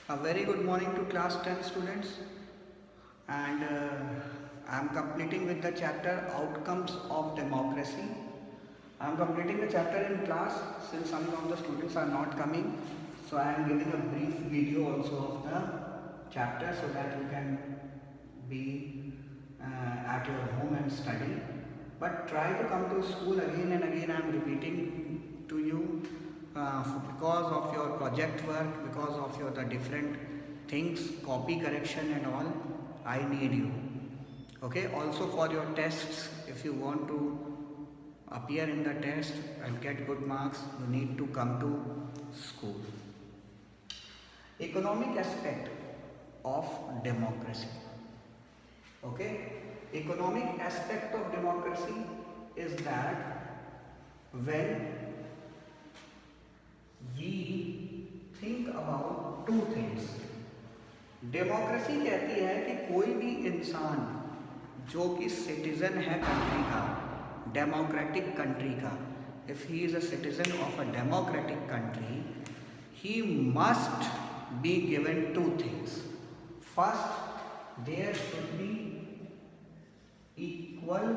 A very good morning to class 10 students, and I am completing with the chapter Outcomes of Democracy. I am completing the chapter in class since some of the students are not coming, so I am giving a brief video also of the chapter so that you can be at your home and study. But try to come to school again and again. I am repeating to you because of your project work, because of your the different things, copy correction and all. I need you. Okay. Also for your tests, if you want to appear in the test and get good marks, you need to come to school. Economic aspect of democracy. Okay. Economic aspect of democracy is that when we think about two things. Democracy कहती है कि कोई भी इंसान जो कि citizen है country का, डेमोक्रेटिक कंट्री का, if he is a citizen of a democratic country, he must be given two things. First, there should be equal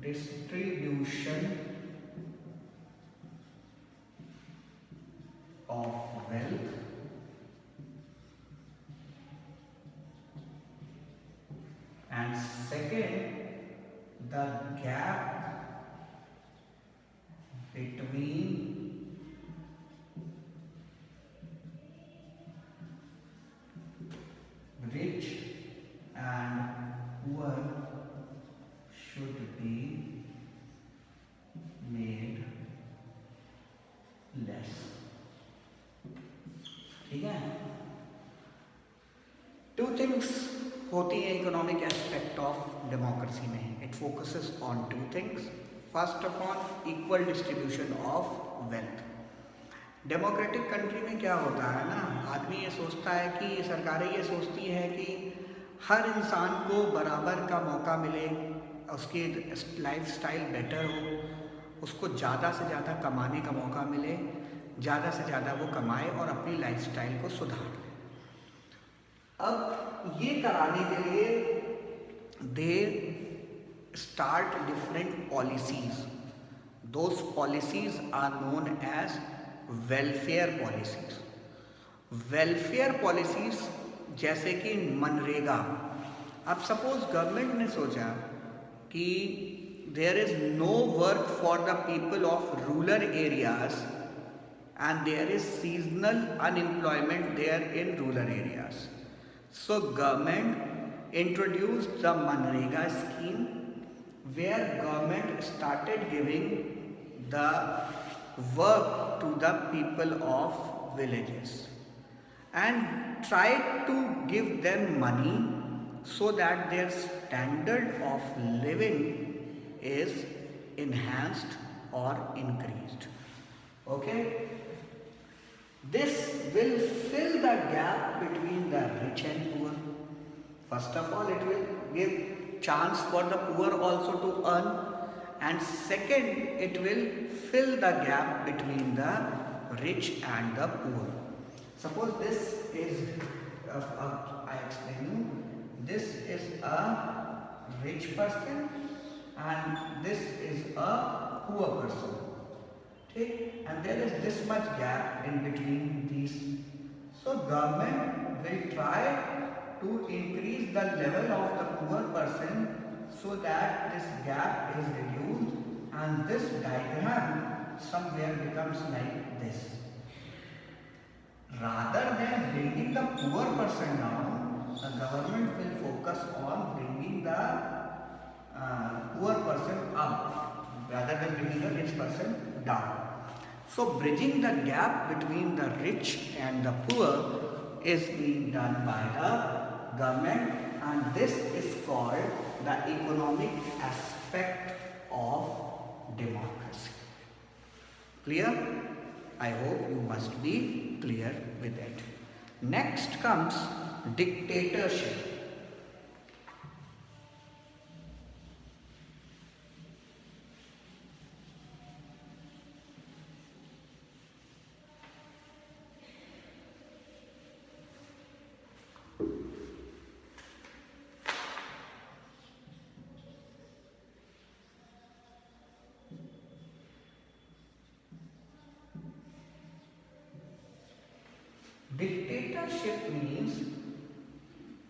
distribution of wealth, and second, the gap between rich and poor should be made less. ठीक है. Two things होती है economic aspect of democracy में. It focuses on two things. First of all, equal distribution of wealth. Democratic country में क्या होता है ना, आदमी ये सोचता है कि सरकारें ये सोचती है कि हर इंसान को बराबर का मौका मिले, उसकी लाइफस्टाइल बेटर हो, उसको ज़्यादा से ज़्यादा कमाने का मौका मिले, ज़्यादा से ज़्यादा वो कमाए और अपनी लाइफस्टाइल को सुधार ले. अब ये कराने के लिए they start different policies. Those policies are known as welfare policies. Welfare policies जैसे कि मनरेगा. अब सपोज गवर्नमेंट ने सोचा कि there is no work for the people of rural areas and there is seasonal unemployment there in rural areas. So government introduced the Manrega scheme where government started giving the work to the people of villages and tried to give them money so that their standard of living is enhanced or increased. Okay. This will fill the gap between the rich and poor. First of all, it will give chance for the poor also to earn, and second, it will fill the gap between the rich and the poor. Suppose this is, I explain you, this is a rich person and this is a poor person. And there is this much gap in between these. So government will try to increase the level of the poor person so that this gap is reduced, and this diagram somewhere becomes like this. Rather than bringing the poor person down, the government will focus on bringing the poor person up rather than bringing the rich person down. So bridging the gap between the rich and the poor is being done by the government, and this is called the economic aspect of democracy. Clear? I hope you must be clear with it. Next comes dictatorship. Dictatorship means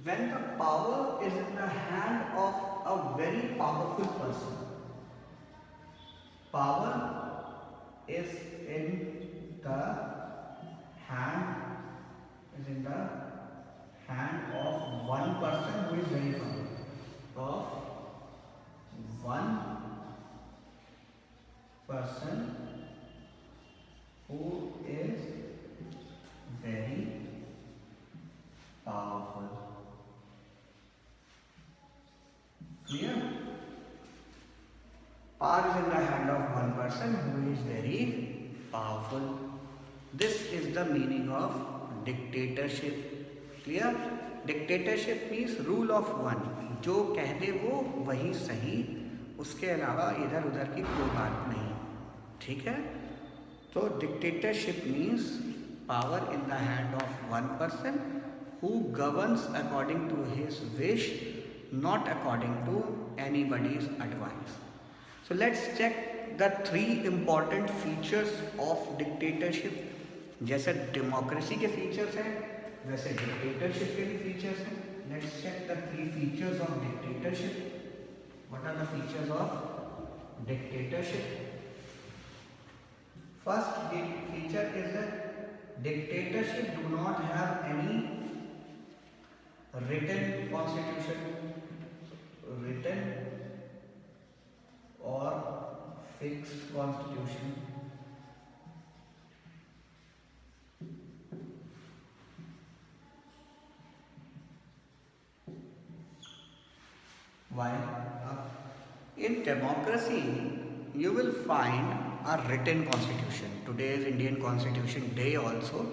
when the power is in the hand of a very powerful person. Power is in the hand in the hand of one person who is very powerful. Of one person who is very powerful. Clear? Power is in the hand of one person who is very powerful. This is the meaning of dictatorship. Clear? Dictatorship means rule of one. जो कह दे वो वही सही, उसके अलावा इधर उधर की कोई बात नहीं. ठीक है? तो dictatorship means power in the hand of one person who governs according to his wish, not according to anybody's advice. So let's check the three important features of dictatorship. जैसे democracy के features हैं, वैसे dictatorship के भी features हैं. Let's check the three features of dictatorship. What are the features of dictatorship? First feature is that dictatorship do not have any written constitution, written or fixed constitution. Why? In democracy, you will find a written constitution. Today is Indian Constitution Day also,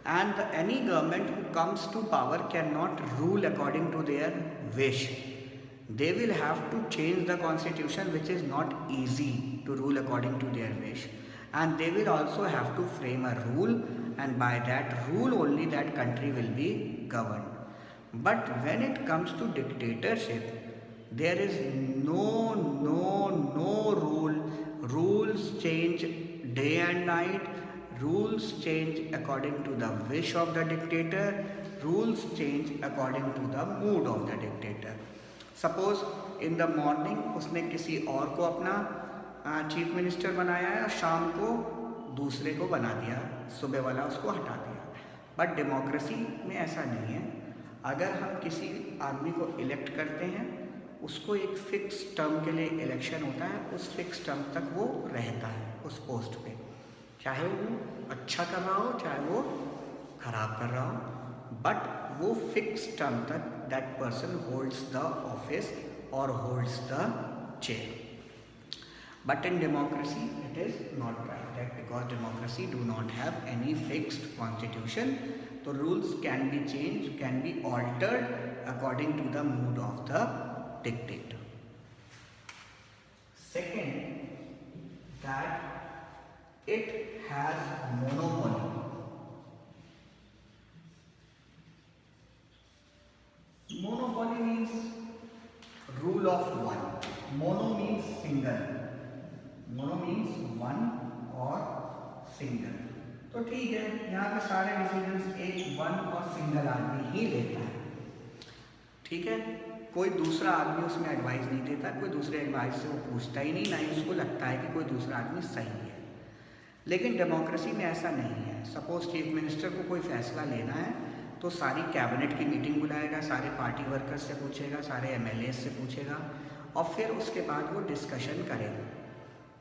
and any government who comes to power cannot rule according to their wish. They will have to change the constitution, which is not easy to rule according to their wish, and they will also have to frame a rule, and by that rule only that country will be governed. But when it comes to dictatorship, there is no rule. Rules change day and night. Rules change according to the wish of the dictator. Rules change according to the mood of the dictator. Suppose in the morning उसने किसी और को अपना chief minister बनाया है और शाम को दूसरे को बना दिया, सुबह वाला उसको हटा दिया. बट डेमोक्रेसी में ऐसा नहीं है. अगर हम किसी आदमी को इलेक्ट करते हैं, उसको एक फिक्स टर्म के लिए इलेक्शन होता है, उस फिक्स टर्म तक वो रहता है उस पोस्ट पे, चाहे वो अच्छा कर रहा हो चाहे वो खराब कर रहा हो, बट वो फिक्स टर्म तक that person holds the office और holds the chair. But in democracy it is not like that, because democracy do not have any fixed constitution. तो rules can be change, can be altered according to the mood of the dictator. Second, that it has monopoly. Monopoly means rule of one. Mono means single. Mono means one or single. तो ठीक है, यहाँ पे सारे decisions एक one और single आदमी ही लेता है. ठीक है, कोई दूसरा आदमी उसमें एडवाइस नहीं देता, कोई दूसरे एडवाइस से वो पूछता ही नहीं, ना ही उसको लगता है कि कोई दूसरा आदमी सही है. लेकिन डेमोक्रेसी में ऐसा नहीं है. सपोज चीफ मिनिस्टर को कोई फैसला लेना है तो सारी कैबिनेट की मीटिंग बुलाएगा, सारे पार्टी वर्कर्स से पूछेगा, सारे एमएलए से पूछेगा और फिर उसके बाद वो डिस्कशन करेगा.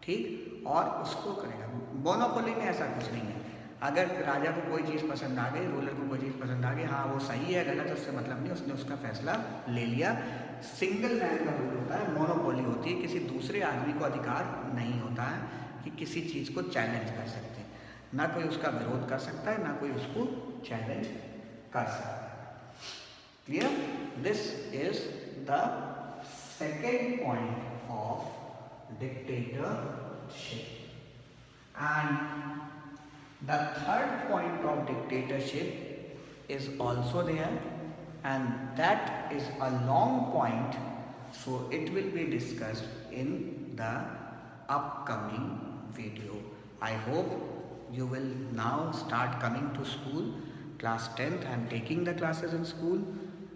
ठीक, और उसको करेगा. मोनोपोली में ऐसा कुछ नहीं है. अगर राजा को कोई चीज़ पसंद आ गई, रूलर को कोई चीज़ पसंद आ गई, हाँ वो सही है गलत उससे मतलब नहीं, उसने उसका फैसला ले लिया. सिंगल मैन का रूल होता है, मोनोपोली होती है. किसी दूसरे आदमी को अधिकार नहीं होता है कि किसी चीज़ को चैलेंज कर सकते हैं. ना कोई उसका विरोध कर सकता है, ना कोई उसको चैलेंज कर सकता है. Clear? This is the second point of dictatorship. And the third point of dictatorship is also there, and that is a long point, so it will be discussed in the upcoming video. I hope you will now start coming to school class 10th. I am taking the classes in school.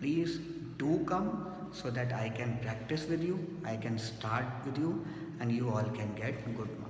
Please do come so that I can practice with you, I can start with you, and you all can get good marks.